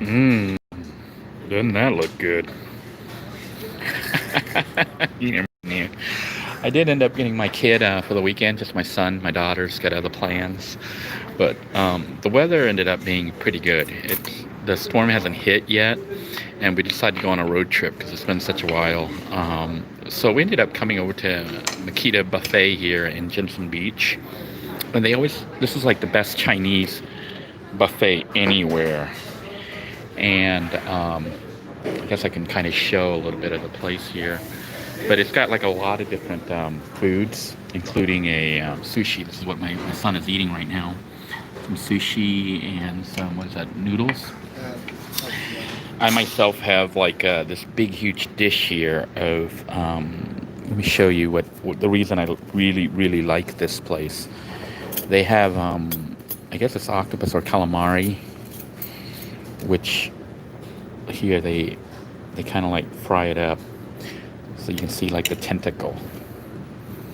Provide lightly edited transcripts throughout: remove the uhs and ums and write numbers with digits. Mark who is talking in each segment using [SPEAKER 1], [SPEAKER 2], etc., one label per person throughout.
[SPEAKER 1] Mmm, doesn't that look good? You never knew. I did end up getting my kid for the weekend, just my son. My daughter's got other plans. But the weather ended up being pretty good. The storm hasn't hit yet, and we decided to go on a road trip because it's been such a while. So we ended up coming over to Makita Buffet here in Jensen Beach. And this is like the best Chinese buffet anywhere. And I guess I can kind of show a little bit of the place here. But it's got like a lot of different foods, including a sushi. This is what my son is eating right now. Some sushi and some, what is that, noodles? I myself have like this big, huge dish here of, let me show you what the reason I really, really like this place. They have, I guess it's octopus or calamari, which here they kind of like fry it up so you can see like the tentacle.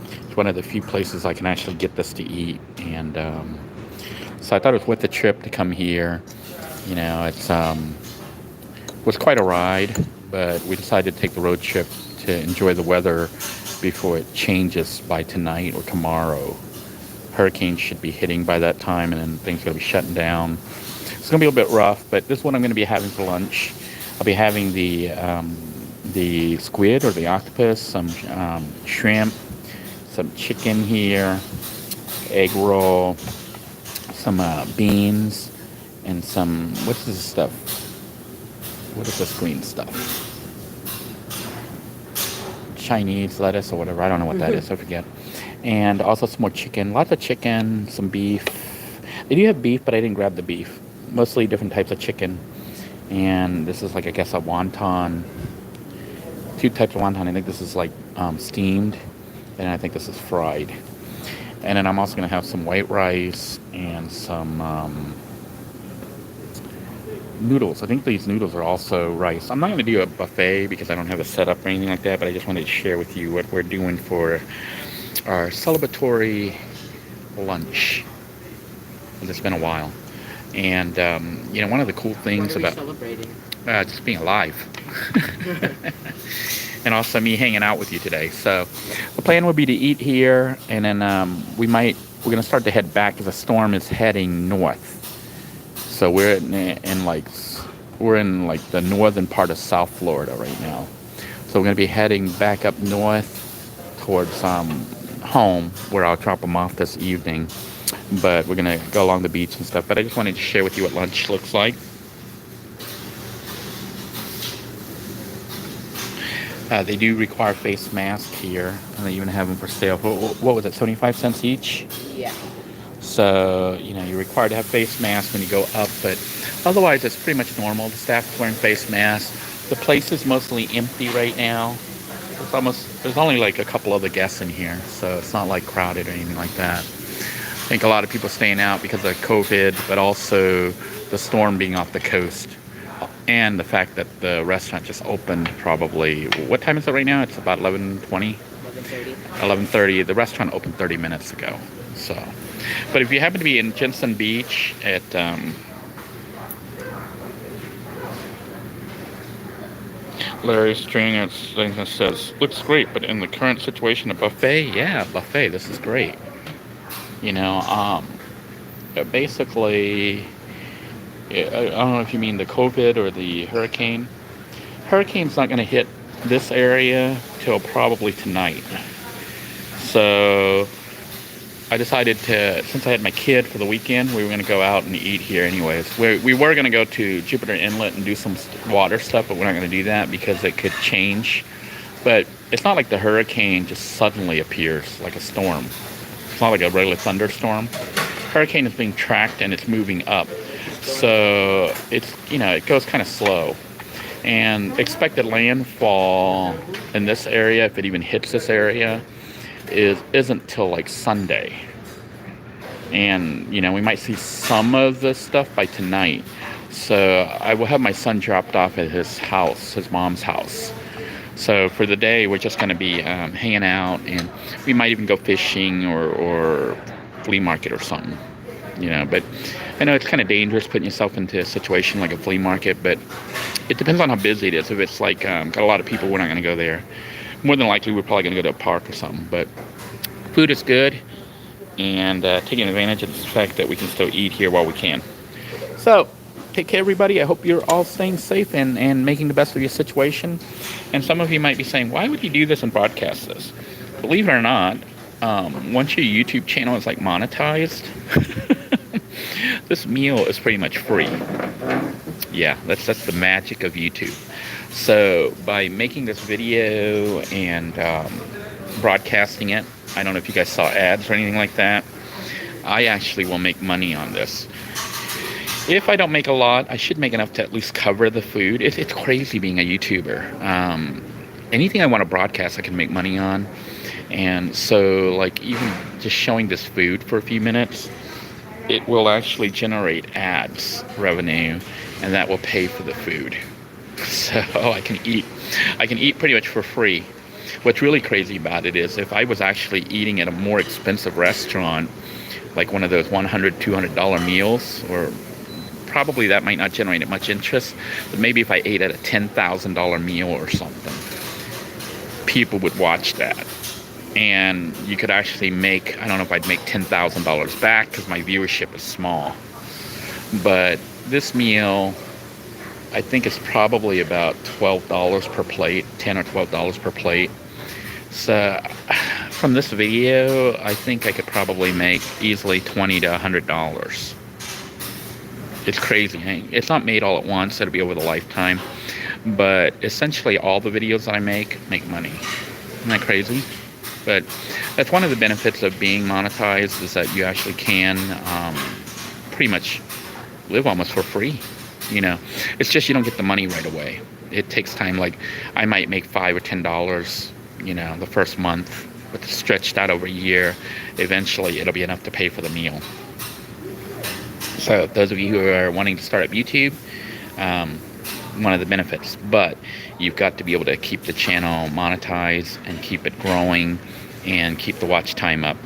[SPEAKER 1] It's one of the few places I can actually get this to eat, and so I thought it was worth the trip to come here. You know, it's was quite a ride, but we decided to take the road trip to enjoy the weather before it changes by tonight or tomorrow. Hurricanes should be hitting by that time, and then things are going to be shutting down. It's going to be a little bit rough, but this is what I'm going to be having for lunch. I'll be having the squid or the octopus, some shrimp, some chicken here, egg roll, some beans, and some, what's this stuff? What is this green stuff? Chinese lettuce or whatever. I don't know what that is. I forget. And also some more chicken. Lots of chicken, some beef. They do have beef, but I didn't grab the beef. Mostly different types of chicken. And this is like, I guess, a wonton. Two types of wonton. I think this is like steamed, and I think this is fried. And then I'm also going to have some white rice and some noodles. I think these noodles are also rice. I'm not going to do a buffet because I don't have a setup or anything like that, but I just wanted to share with you what we're doing for our celebratory lunch. It's been a while. And, you know, one of the cool things about
[SPEAKER 2] celebrating?
[SPEAKER 1] just being alive. And also me hanging out with you today. So the plan would be to eat here, and then we're going to start to head back because the storm is heading north. So we're in like the northern part of South Florida right now. So we're going to be heading back up north towards home, where I'll drop them off this evening. But we're going to go along the beach and stuff. But I just wanted to share with you what lunch looks like. They do require face masks here, and they even have them for sale. What was it, 75 cents each?
[SPEAKER 2] Yeah.
[SPEAKER 1] So, you know, you're required to have face masks when you go up, but otherwise it's pretty much normal. The staff is wearing face masks. The place is mostly empty right now. There's only like a couple other guests in here, so it's not like crowded or anything like that. I think a lot of people staying out because of COVID, but also the storm being off the coast. And the fact that the restaurant just opened probably, what time is it right now? It's about 11:20?
[SPEAKER 2] 11:30.
[SPEAKER 1] 11:30. The restaurant opened 30 minutes ago. So, but if you happen to be in Jensen Beach at Larry Stringer says, looks great, but in the current situation, a buffet? Yeah, buffet. This is great. You know, basically, I don't know if you mean the COVID or the hurricane. Hurricane's not going to hit this area till probably tonight. So I decided to, since I had my kid for the weekend, we were going to go out and eat here anyways. We were going to go to Jupiter Inlet and do some water stuff, but we're not going to do that because it could change. But it's not like the hurricane just suddenly appears like a storm. It's not like a regular thunderstorm. Hurricane is being tracked and it's moving up. So it's, you know, it goes kind of slow. And expected landfall in this area, if it even hits this area, isn't till like Sunday. And, you know, we might see some of this stuff by tonight. So I will have my son dropped off at his house, his mom's house. So for the day, we're just going to be hanging out, and we might even go fishing or flea market or something, you know. But I know it's kind of dangerous putting yourself into a situation like a flea market, but it depends on how busy it is. If it's like got a lot of people, we're not going to go there. More than likely, we're probably going to go to a park or something. But food is good, and taking advantage of the fact that we can still eat here while we can. So, take care, everybody. I hope you're all staying safe and making the best of your situation. And some of you might be saying, why would you do this and broadcast this? Believe it or not, once your YouTube channel is like monetized, this meal is pretty much free. Yeah, that's the magic of YouTube. So by making this video and broadcasting it, I don't know if you guys saw ads or anything like that, I actually will make money on this. If I don't make a lot, I should make enough to at least cover the food. It's crazy being a YouTuber. Anything I want to broadcast, I can make money on. And so, like, even just showing this food for a few minutes, it will actually generate ads revenue, and that will pay for the food. So I can eat pretty much for free. What's really crazy about it is if I was actually eating at a more expensive restaurant, like one of those $100, $200 meals, or probably that might not generate much interest, but maybe if I ate at a $10,000 meal or something, people would watch that. And you could actually make, I don't know if I'd make $10,000 back because my viewership is small. But this meal, I think it's probably about $12 per plate, $10 or $12 per plate. So from this video, I think I could probably make easily $20 to $100. It's crazy. It's not made all at once. It'll be over the lifetime. But essentially all the videos that I make money. Isn't that crazy? But that's one of the benefits of being monetized, is that you actually can pretty much live almost for free. You know, it's just you don't get the money right away. It takes time. Like I might make $5 or $10, you know, the first month, but stretched out over a year, eventually it'll be enough to pay for the meal. So those of you who are wanting to start up YouTube, one of the benefits, but you've got to be able to keep the channel monetized and keep it growing and keep the watch time up.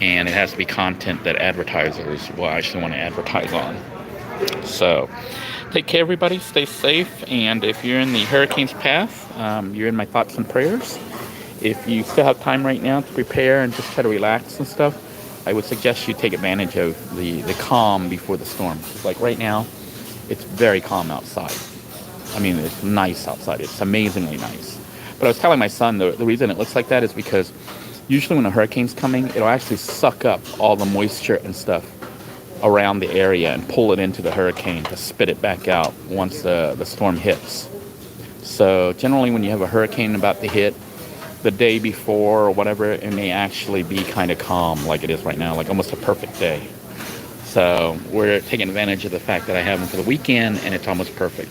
[SPEAKER 1] And it has to be content that advertisers will actually want to advertise on. So take care, everybody. Stay safe. And if you're in the hurricane's path, you're in my thoughts and prayers. If you still have time right now to prepare and just try to relax and stuff, I would suggest you take advantage of the calm before the storm. Like right now, it's very calm outside. I mean, it's nice outside. It's amazingly nice. But I was telling my son the reason it looks like that is because usually when a hurricane's coming, it'll actually suck up all the moisture and stuff around the area and pull it into the hurricane to spit it back out once the storm hits. So generally when you have a hurricane about to hit, the day before or whatever, it may actually be kind of calm like it is right now, like almost a perfect day. So we're taking advantage of the fact that I have them for the weekend and it's almost perfect.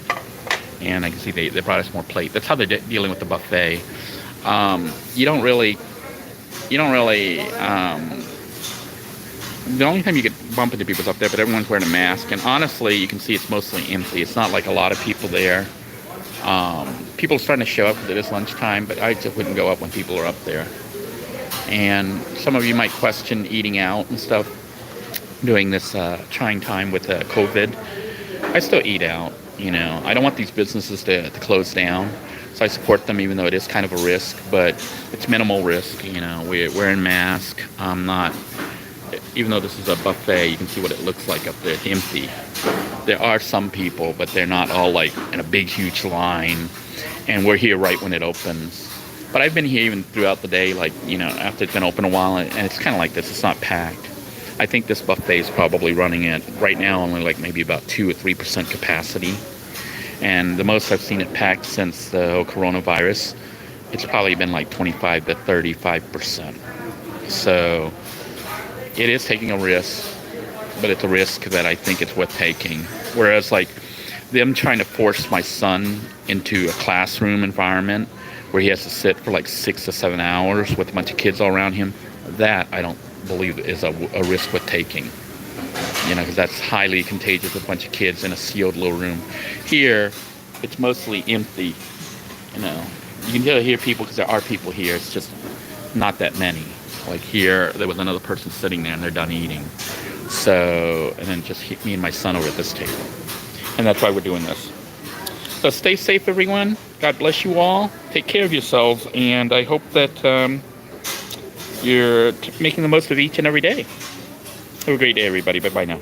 [SPEAKER 1] And I can see they brought us more plate. That's how they're dealing with the buffet. The only time you get bump into people's up there, but everyone's wearing a mask. And honestly, you can see it's mostly empty. It's not like a lot of people there. People are starting to show up because it is lunchtime, but I just wouldn't go up when people are up there. And some of you might question eating out and stuff during this trying time with COVID. I still eat out. You know, I don't want these businesses to close down, so I support them even though it is kind of a risk, but it's minimal risk. You know, we're wearing masks. I'm not, even though this is a buffet, you can see what it looks like up there. It's empty. There are some people, but they're not all like in a big, huge line, and we're here right when it opens. But I've been here even throughout the day, like, you know, after it's been open a while, and it's kind of like this. It's not packed. I think this buffet is probably running at, right now, only like maybe about 2 or 3% capacity. And the most I've seen it packed since the whole coronavirus, it's probably been like 25 to 35%. So it is taking a risk, but it's a risk that I think it's worth taking. Whereas like them trying to force my son into a classroom environment where he has to sit for like 6 to 7 hours with a bunch of kids all around him, that I don't believe is a risk worth taking. You know, because that's highly contagious with a bunch of kids in a sealed little room. Here, it's mostly empty. You know, you can still hear people because there are people here. It's just not that many. Like here, there was another person sitting there and they're done eating. So, and then just me and my son over at this table. And that's why we're doing this. So stay safe, everyone. God bless you all. Take care of yourselves. And I hope that you're making the most of each and every day. Have a great day, everybody. Bye-bye now.